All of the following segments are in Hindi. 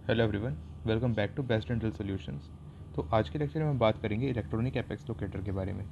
Hello everyone, welcome back to Best Dental Solutions. तो आज के लेक्चर में हम बात करेंगे इलेक्ट्रॉनिक एपेक्स लोकेटर के बारे में।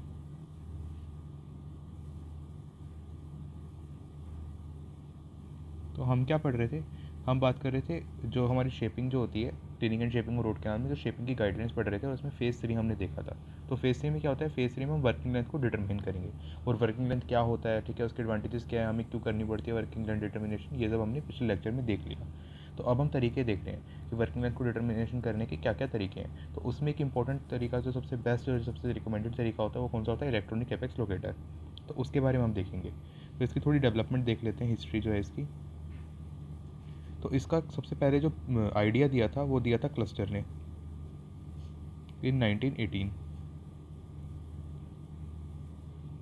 तो हम क्या पढ़ रहे थे? हम बात कर रहे थे जो हमारी शेपिंग जो होती है, क्लीनिंग एंड शेपिंग और रोड कैनाल में जो शेपिंग की गाइडलाइंस पढ़ रहे थे और उसमें फेज़ 3 हमने देखा था। तो फेज़ 3 में क्या होता है? फेज़ 3 में हम वर्किंग लेंथ को डिटरमिन करेंगे और वर्किंग लेंथ क्या होता है, ठीक है, उसके एडवांटेजेस क्या है, हमें क्यों करनी पड़ती है वर्किंग लेंथ डिटर्मिनेशन, ये सब हमने पिछले लेक्चर में देख लिया। तो अब हम तरीके देखते हैं कि वर्किंग लेंथ को डिटर्मिनेशन करने के क्या क्या तरीके हैं। तो उसमें एक इंपॉर्टेंट तरीका जो सबसे बेस्ट और सबसे रिकमेंडेड तरीका होता है वो कौन सा होता है? Electronic apex locator. तो उसके बारे में हम देखेंगे। तो इसकी थोड़ी डेवलपमेंट देख लेते हैं, हिस्ट्री जो है इसकी। तो इसका सबसे पहले जो आइडिया दिया था वो दिया था क्लस्टर ने इन 1918।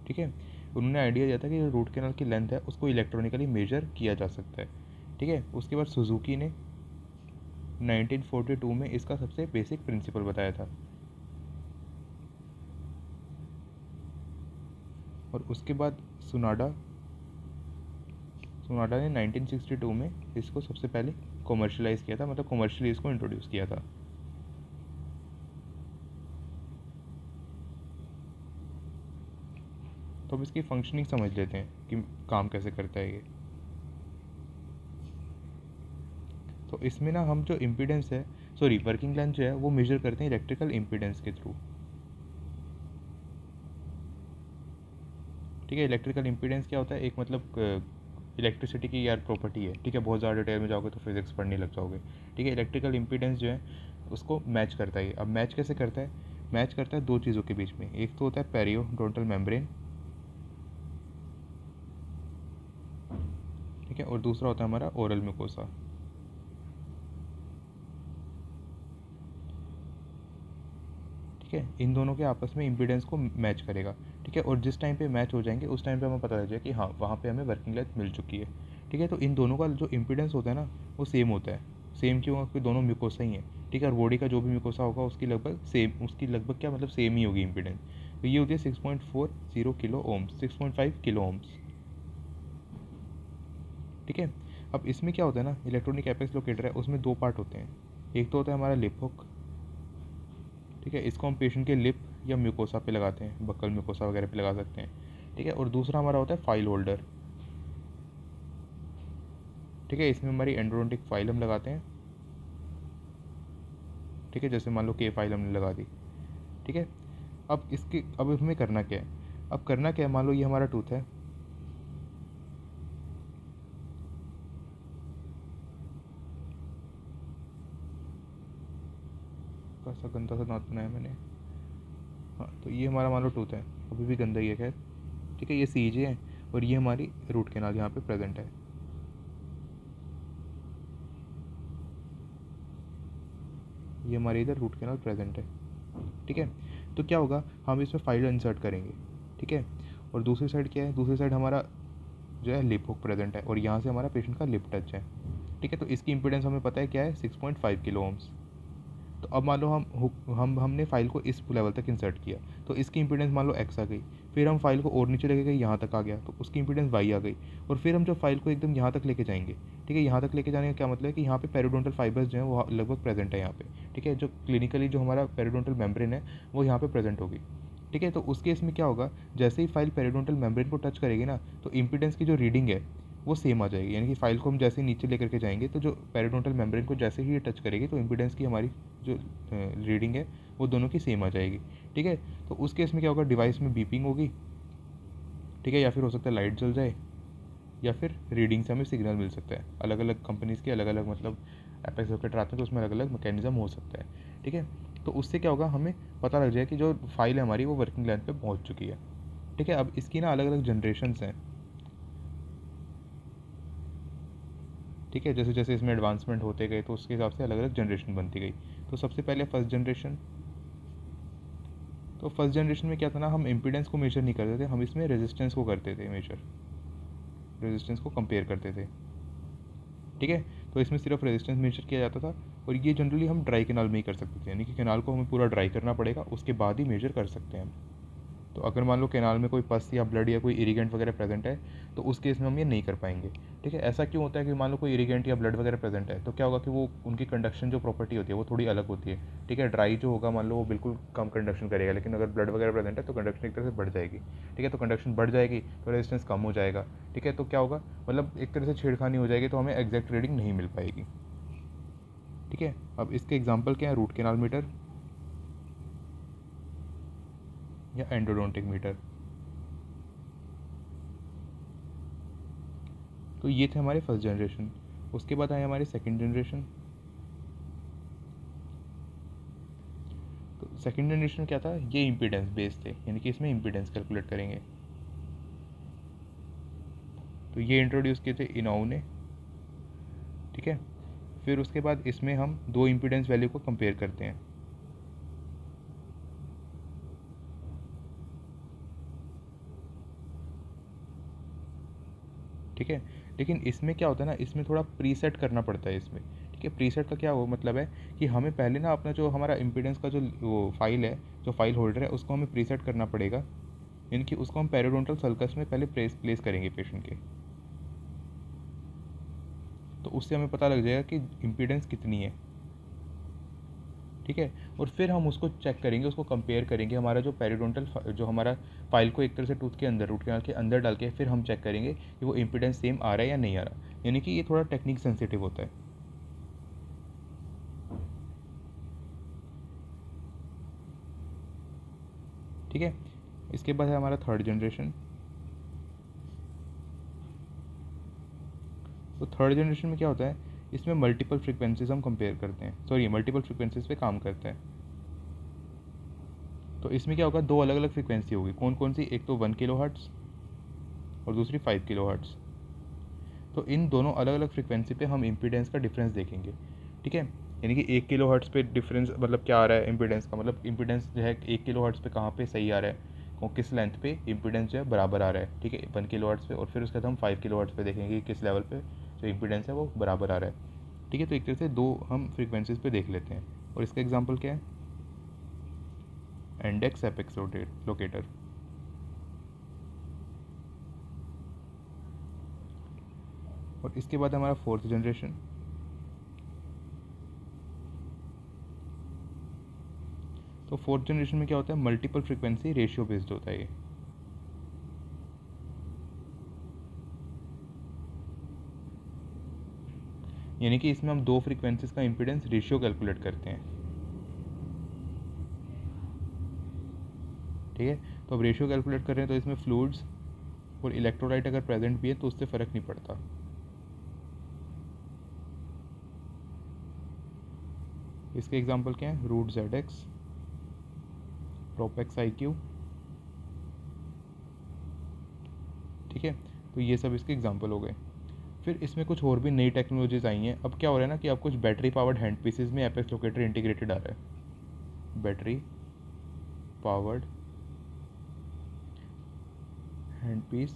ठीक है, उन्होंने आइडिया दिया था कि जो रूट कैनाल की लेंथ है उसको इलेक्ट्रॉनिकली मेजर किया जा सकता है। ठीक है, उसके बाद सुजुकी ने 1942 में इसका सबसे बेसिक प्रिंसिपल बताया था और उसके बाद सुनाडा सुनाडा ने 1962 में इसको सबसे पहले कॉमर्शलाइज़ किया था, मतलब कॉमर्शियली इसको इंट्रोड्यूस किया था। तो अब इसकी फंक्शनिंग समझ लेते हैं कि काम कैसे करता है ये। तो इसमें ना हम जो इम्पीडेंस है, सॉरी वर्किंग लेंथ जो है वो मेजर करते हैं इलेक्ट्रिकल इम्पीडेंस के थ्रू। ठीक है, इलेक्ट्रिकल इम्पीडेंस क्या होता है? एक मतलब इलेक्ट्रिसिटी की यार प्रॉपर्टी है। ठीक है, बहुत ज़्यादा डिटेल में जाओगे तो फिजिक्स पढ़ने लग जाओगे। ठीक है, इलेक्ट्रिकल इम्पीडेंस जो है उसको मैच करता है। अब मैच कैसे करता है? मैच करता है दो चीज़ों के बीच में। एक तो होता है पेरियोडोंटल मेम्ब्रेन, ठीक है, और दूसरा होता है हमारा ओरल म्यूकोसा। ठीक है, इन दोनों के आपस में इम्पीडेंस को मैच करेगा। ठीक है, और जिस टाइम पे मैच हो जाएंगे उस टाइम पे हमें पता लग जाएगा कि हाँ वहाँ पे हमें वर्किंग लेंथ मिल चुकी है। ठीक है, तो इन दोनों का जो इम्पीडेंस होता है ना वो सेम होता है। सेम क्यों? क्योंकि दोनों म्यूकोसा ही हैं। ठीक है, और बॉडी का जो भी म्यूकोसा होगा उसकी लगभग क्या मतलब सेम ही होगी इम्पीडेंस। तो ये होती है 6.40 किलो ओम्स, 6.5 किलो ओम्स। ठीक है, अब इसमें क्या होता है ना, इलेक्ट्रॉनिक एपेक्स लोकेटर है उसमें दो पार्ट होते हैं। एक तो होता है हमारा लिप हुक। ठीक है, इसको हम पेशेंट के लिप या म्यूकोसा पे लगाते हैं, बक्कल म्यूकोसा वगैरह पे लगा सकते हैं। ठीक है, और दूसरा हमारा होता है फाइल होल्डर। ठीक है, इसमें हमारी एंडोडोंटिक फाइल हम लगाते हैं। ठीक है, जैसे मान लो के फाइल हमने लगा दी। ठीक है, अब इसमें करना क्या है? अब करना क्या है, मान लो ये हमारा टूथ है। कैसा गंदा सा दांत बनाया मैंने। हाँ, तो ये हमारा मान लो टूथ है, अभी भी गंदा ही है खैर। ठीक है, ये सीजे है और ये हमारी रूट कैनाल यहाँ पे प्रेजेंट है। ये हमारे इधर रूट कैनाल प्रेजेंट है। ठीक है, तो क्या होगा, हम इसमें फाइल इंसर्ट करेंगे। ठीक है, और दूसरी साइड क्या है? दूसरी साइड हमारा जो है लिप हुक प्रेजेंट है और यहाँ से हमारा पेशेंट का लिप टच है। ठीक है, तो इसकी इम्पीडेंस हमें पता है क्या है? 6.5 किलो ओम्स। तो अब मान लो हमने फाइल को इस लेवल तक इंसर्ट किया, तो इसकी इम्पीडेंस मान लो एक्स आ गई। फिर हम फाइल को और नीचे लेके गए, यहाँ तक आ गया तो उसकी इम्पीडेंस वाई आ गई। और फिर हम जब फाइल को एकदम यहाँ तक लेके जाएंगे, ठीक है, यहाँ तक लेके जाने का क्या मतलब है कि यहाँ पे पेरिडोंटल फाइबर्स जो हैं वो लगभग प्रेजेंट है यहाँ पे। ठीक है, जो क्लिनिकली जो हमारा पेरिडोंटल मेम्ब्रेन है वो यहाँ पे प्रेजेंट होगी। ठीक है, तो उस केस में क्या होगा, जैसे ही फाइल पेरिडोंटल मेम्ब्रेन को टच करेगी ना, तो इम्पीडेंस की जो रीडिंग है वो सेम आ जाएगी। यानी कि फाइल को हम जैसे ही नीचे लेकर के जाएंगे तो जो पेरिडोंटल मेम्ब्रेन को जैसे ही ये टच करेगी तो इम्पीडेंस की हमारी जो रीडिंग है वो दोनों की सेम आ जाएगी। ठीक है, तो उस केस में क्या होगा, डिवाइस में बीपिंग होगी। ठीक है, या फिर हो सकता है लाइट जल जाए, या फिर रीडिंग से हमें सिग्नल मिल सकता है। अलग अलग कंपनीज़ के अलग अलग मतलब एपेक्स लोकेटर आते हैं तो उसमें अलग अलग मैकेनिज्म हो सकता है। ठीक है, तो उससे क्या होगा, हमें पता लग जाए कि जो फाइल है हमारी वो वर्किंग लेंथ पे पहुंच चुकी है। ठीक है, अब इसकी ना अलग अलग जनरेशन्स हैं। ठीक है, जैसे जैसे इसमें एडवांसमेंट होते गए तो उसके हिसाब से अलग अलग जनरेशन बनती गई। तो सबसे पहले फर्स्ट जनरेशन। तो फर्स्ट जनरेशन में क्या था ना, हम इम्पीडेंस को मेजर नहीं करते थे, हम इसमें रेजिस्टेंस को करते थे मेजर, रेजिस्टेंस को कंपेयर करते थे। ठीक है, तो इसमें सिर्फ रेजिस्टेंस मेजर किया जाता था और ये जनरली हम ड्राई कैनाल में ही कर सकते थे, यानी कि कैनाल को हमें पूरा ड्राई करना पड़ेगा उसके बाद ही मेजर कर सकते हैं हम। तो अगर मान लो कैनाल में कोई पस या ब्लड या कोई इरिगेंट वगैरह प्रेजेंट है तो उस केस में हम ये नहीं कर पाएंगे। ठीक है। ऐसा क्यों होता है कि मान लो कोई इरिगेंट या ब्लड वगैरह प्रेजेंट है तो क्या होगा कि वो उनकी कंडक्शन जो प्रॉपर्टी होती है वो थोड़ी अलग होती है, ठीक है। ड्राई जो होगा मान लो वो बिल्कुल कम कंडक्शन करेगा, लेकिन अगर ब्लड वगैरह प्रेजेंट है तो कंडक्शन एक तरह से बढ़ जाएगी, ठीक है। तो कंडक्शन बढ़ जाएगी तो रेजिस्टेंस कम हो जाएगा, ठीक है। तो क्या होगा, मतलब एक तरह से छेड़खानी हो जाएगी, तो हमें एग्जैक्ट रीडिंग नहीं मिल पाएगी, ठीक है। अब इसके एग्जाम्पल क्या है, रूट कैनाल मीटर या एंडोडोंटिक मीटर। तो ये थे हमारे फर्स्ट जनरेशन। उसके बाद आए हमारे सेकंड जनरेशन। तो सेकंड जनरेशन क्या था, ये इम्पीडेंस बेस थे, यानी कि इसमें इम्पीडेंस कैलकुलेट करेंगे। तो ये इंट्रोड्यूस किए थे इनाउ ने, ठीक है। फिर उसके बाद इसमें हम दो इम्पीडेंस वैल्यू को कंपेयर करते हैं, ठीक है। लेकिन इसमें क्या होता है ना, इसमें थोड़ा प्रीसेट करना पड़ता है इसमें, ठीक है। प्रीसेट का क्या वो मतलब है कि हमें पहले ना अपना जो हमारा इम्पीडेंस का जो वो फाइल है, जो फाइल होल्डर है, उसको हमें प्रीसेट करना पड़ेगा, यानी कि उसको हम पेरिडोंटल सल्कस में पहले प्लेस करेंगे पेशेंट के। तो उससे हमें पता लग जाएगा कि इम्पीडेंस कितनी है, ठीक है। और फिर हम उसको चेक करेंगे, उसको कंपेयर करेंगे, हमारा जो पेरिडोंटल जो हमारा फाइल को एक तरह से टूथ के अंदर, रूट कैनाल के अंदर डाल के फिर हम चेक करेंगे कि वो इम्पीडेंस सेम आ रहा है या नहीं आ रहा, यानी कि ये थोड़ा टेक्निक सेंसिटिव होता है, ठीक है। इसके बाद है हमारा थर्ड जनरेशन। तो थर्ड जनरेशन में क्या होता है, इसमें मल्टीपल फ्रिक्वेंसीज हम कंपेयर करते हैं, सॉरी मल्टीपल फ्रिक्वेंसीज पे काम करते हैं। तो इसमें क्या होगा, दो अलग अलग फ्रिक्वेंसी होगी, कौन कौन सी, एक तो 1 किलोहर्ट्ज़ और दूसरी 5 किलोहर्ट्ज़। तो इन दोनों अलग अलग फ्रिक्वेंसी पे हम इम्पीडेंस का डिफरेंस देखेंगे, ठीक है। यानी कि 1 किलोहर्ट्ज़ पे डिफरेंस मतलब क्या आ रहा है इम्पीडेंस का, मतलब इम्पीडेंस जो है 1 किलोहर्ट्ज़ पे कहाँ पे सही आ रहा है, और किस लेंथ पे इम्पीडेंस जो है बराबर आ रहा है, ठीक है, 1 किलोहर्ट्ज़ पे। और फिर उसके बाद हम 5 किलोहर्ट्ज़ पे देखेंगे कि किस लेवल पे जो इम्पीडेंस है वो बराबर आ रहा है, ठीक है। तो एक तरह से दो हम फ्रिक्वेंसीज पे देख लेते हैं। और इसका एग्जाम्पल क्या है, इंडेक्स एपेक्स लोकेटर। और इसके बाद हमारा फोर्थ जनरेशन। तो फोर्थ जनरेशन में क्या होता है, मल्टीपल फ्रिक्वेंसी रेशियो बेस्ड होता है ये, यानी कि इसमें हम दो फ्रीक्वेंसीज का इम्पीडेंस रेशियो कैलकुलेट करते हैं, ठीक है। तो अब रेशियो कैलकुलेट कर रहे हैं तो इसमें फ्लूइड्स और इलेक्ट्रोलाइट अगर प्रेजेंट भी है तो उससे फ़र्क नहीं पड़ता। इसके एग्जांपल क्या है, रूट जेड एक्स, प्रोपेक्स आई क्यू, ठीक है। तो ये सब इसके एग्जांपल हो गए। फिर इसमें कुछ और भी नई टेक्नोलॉजीज आई हैं। अब क्या हो रहा है ना कि अब कुछ बैटरी पावर्ड हैंड पीसेज में एपेक्स लोकेटर इंटीग्रेटेड आ रहा है, बैटरी पावर्ड हैंड पीस,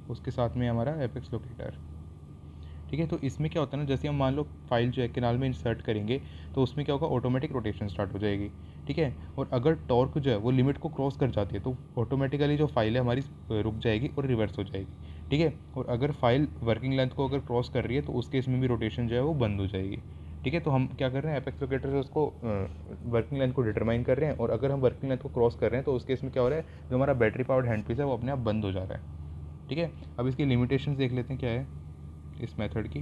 उसके साथ में हमारा एपेक्स लोकेटर, ठीक है। तो इसमें क्या होता है ना, जैसे हम मान लो फाइल जो है कैनाल में इंसर्ट करेंगे तो उसमें क्या होगा, ऑटोमेटिक रोटेशन स्टार्ट हो जाएगी, ठीक है। और अगर टॉर्क जो है वो लिमिट को क्रॉस कर जाती है तो ऑटोमेटिकली जो फाइल है हमारी रुक जाएगी और रिवर्स हो जाएगी, ठीक है। और अगर फाइल वर्किंग लेंथ को अगर क्रॉस कर रही है तो उस केस में भी रोटेशन जो है वो बंद हो जाएगी, ठीक है। तो हम क्या कर रहे हैं, एपेक्स लोकेटर से उसको वर्किंग लेंथ को डिटरमाइन कर रहे हैं, और अगर हम वर्किंग लेंथ को क्रॉस कर रहे हैं तो उस केस में क्या हो रहा है, जो हमारा बैटरी पावर्ड हैंड पीस है वो अपने आप बंद हो जा रहा है, ठीक है। अब इसकी लिमिटेशन देख लेते हैं क्या है इस मेथड की।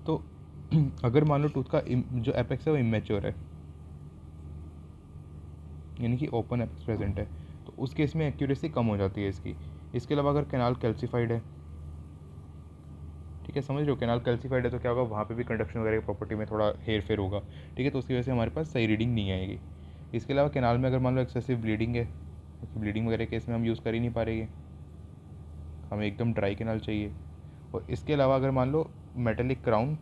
तो अगर मान लो टूथ का जो एपेक्स है वो इमेच्योर है, यानी कि ओपन एपेक्स प्रेजेंट है, तो उस केस में एक्यूरेसी कम हो जाती है इसकी। इसके अलावा अगर कैनाल कैल्सिफाइड है, ठीक है, समझ रहे हो, कैनाल कैल्सिफाइड है तो क्या होगा, वहाँ पे भी कंडक्शन वगैरह की प्रॉपर्टी में थोड़ा हेर फेर होगा, ठीक है। तो उसकी वजह से हमारे पास सही रीडिंग नहीं आएगी। इसके अलावा कैनाल में अगर मान लो एक्सेसिव ब्लीडिंग है, तो ब्लीडिंग वगैरह केस में हम यूज़ कर ही नहीं पा रहे, हमें एकदम ड्राई कैनाल चाहिए। और इसके अलावा अगर मान लो मेटेलिक क्राउन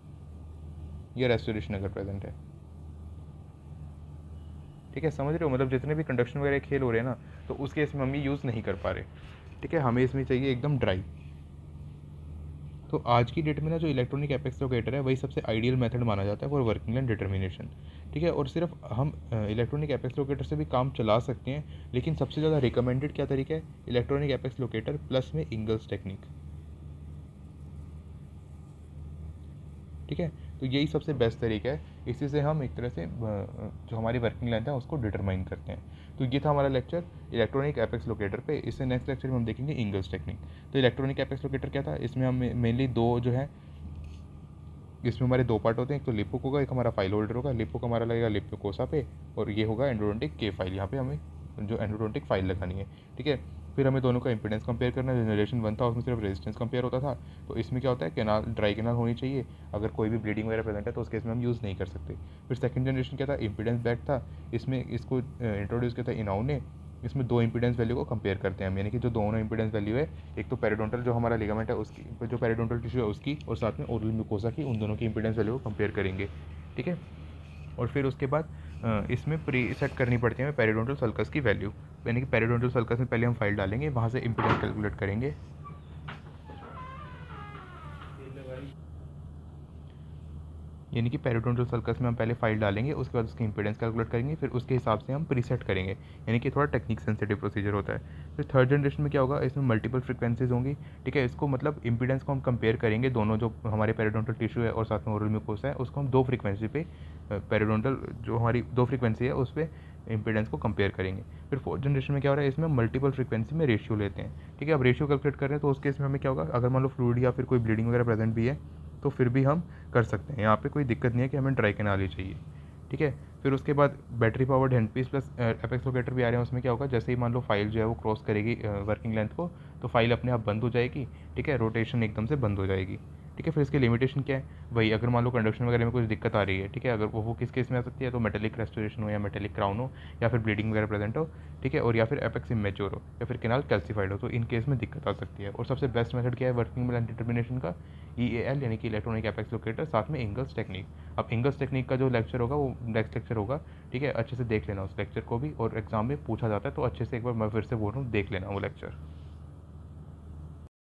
या रेस्टोरेशन अगर प्रेजेंट है, ठीक है, समझ रहे हो, मतलब जितने भी कंडक्शन वगैरह खेल हो रहे हैं ना, तो उस केस में हम ये यूज़ नहीं कर पा रहे, ठीक है। हमें इसमें चाहिए एकदम ड्राई। तो आज की डेट में ना जो इलेक्ट्रॉनिक एपेक्स लोकेटर है वही सबसे आइडियल मेथड माना जाता है फॉर वर्किंग लाइन डिटर्मिनेशन, ठीक है। और सिर्फ हम इलेक्ट्रॉनिक एपेक्स लोकेटर से भी काम चला सकते हैं, लेकिन सबसे ज़्यादा रिकमेंडेड क्या तरीका है, इलेक्ट्रॉनिक एपेक्स लोकेटर प्लस में इंगल्स टेक्निक, ठीक है। तो यही सबसे बेस्ट तरीका है, इसी से हम एक तरह से जो हमारी वर्किंग लेंथ है उसको डिटरमाइन करते हैं। तो ये था हमारा लेक्चर इलेक्ट्रॉनिक एपेक्स लोकेटर पे। इससे नेक्स्ट लेक्चर में हम देखेंगे इंगल्स टेक्निक। तो इलेक्ट्रॉनिक एपेक्स लोकेटर क्या था, इसमें हम मेनली दो जो है, इसमें हमारे दो पार्ट होते हैं, एक तो लिप हुक होगा, एक हमारा फाइल होल्डर होगा। लिप हुक हमारा लगेगा लिप कोसा पे, और ये होगा एंडोडोंटिक के फाइल, यहाँ पे हमें जो एंडोडोंटिक फाइल लगानी है, ठीक है। फिर हमें दोनों का इंपीडेंस कंपेयर करना है। जनरेशन 1 था उसमें सिर्फ रेजिस्टेंस कंपेयर होता था, तो इसमें क्या होता है, कैनाल ड्राई कैनाल होनी चाहिए, अगर कोई भी ब्लीडिंग वगैरह प्रेजेंट है तो उस केस में हम यूज़ नहीं कर सकते। फिर सेकंड जनरेशन क्या था, इंपीडेंस बैक था, इसमें इसको इंट्रोड्यूस किया था इनाउ ने। इसमें दो इंपीडेंस वैल्यू को कंपेयर करते हैं हम, यानी कि जो दोनों इंपीडेंस वैल्यू है, एक तो पेरिडोंटल जो हमारा लिगामेंट है उसकी, जो पेरिडोंटल टिश्यू है उसकी, और साथ में ओरल म्यूकोसा की, उन दोनों की इंपीडेंस वैल्यू को कंपेयर करेंगे, ठीक है। और फिर उसके बाद इसमें प्री सेट करनी पड़ती है हमें पेरिडोंटल सल्कस की वैल्यू, यानी कि पेरिडोंटल सल्कस में पहले हम फाइल डालेंगे, वहाँ से इंपीडेंस कैलकुलेट करेंगे, यानी कि पेरिडोंटल सल्कस में हम पहले फाइल डालेंगे, उसके बाद उसकी इंपीडेंस कैलकुलेट करेंगे, फिर उसके हिसाब से हम प्रीसेट करेंगे, यानी कि थोड़ा टेक्निक सेंसिटिव प्रोसीजर होता है। फिर थर्ड जनरेशन में क्या होगा, इसमें मल्टीपल फ्रिक्वेंसीज होंगी, ठीक है। इसको मतलब इंपीडेंस को हम कंपेयर करेंगे, दोनों जो हमारे पेरिडोंटल टिश्यू है और साथ में ओरल म्यूकोसा है उसको हम दो फ्रिक्वेंसी पे, पेरिडोंटल जो हमारी दो फ्रिक्वेंसी है उस पर इंपीडेंस को कंपेयर करेंगे। फिर फोर्थ जनरेशन में क्या हो रहा है, इसमें मल्टीपल फ्रिक्वेंसी में रेशियो लेते हैं, ठीक है। अब रेशियो कैलकुलेट कर रहे हैं तो उस केस में हमें क्या होगा, अगर मान लो फ्लूइड या फिर कोई ब्लीडिंग वगैरह प्रेजेंट भी है तो फिर भी हम कर सकते हैं, यहाँ पे कोई दिक्कत नहीं है कि हमें ड्राई कैनाल ही चाहिए, ठीक है। फिर उसके बाद battery powered handpiece plus apex locator भी आ रहे हैं, उसमें क्या होगा, जैसे ही मान लो फाइल जो है वो क्रॉस करेगी वर्किंग लेंथ को, तो फाइल अपने आप बंद हो जाएगी, ठीक है, रोटेशन एकदम से बंद हो जाएगी, ठीक है। फिर इसकी लिमिटेशन क्या है, वही अगर मान लो कंडक्शन वगैरह में कुछ दिक्कत आ रही है, ठीक है, अगर वो किस केस में आ सकती है, तो मेटेलिक रेस्टोरेशन हो या मेटेलिक क्राउन हो या फिर ब्लीडिंग वगैरह प्रेजेंट हो, ठीक है, और या फिर एपेक्स इमेच्योर हो या फिर कैनाल कैल्सिफाइड हो, तो इन केस में दिक्कत आ सकती है। और सबसे बेस्ट मेथड क्या है वर्किंग लेंथ डिटर्मिनेशन का, EAL यानी कि इलेक्ट्रॉनिक एपेक्स लोकेटर, साथ में इंगल्स टेक्निक। अब इंगल्स टेक्निक का जो लेक्चर होगा वो नेक्स्ट लेक्चर होगा, ठीक है, अच्छे से देख लेना उस लेक्चर को भी, और एग्जाम में पूछा जाता है तो अच्छे से एक बार मैं फिर से बोल रहा हूँ, देख लेना वो लेक्चर।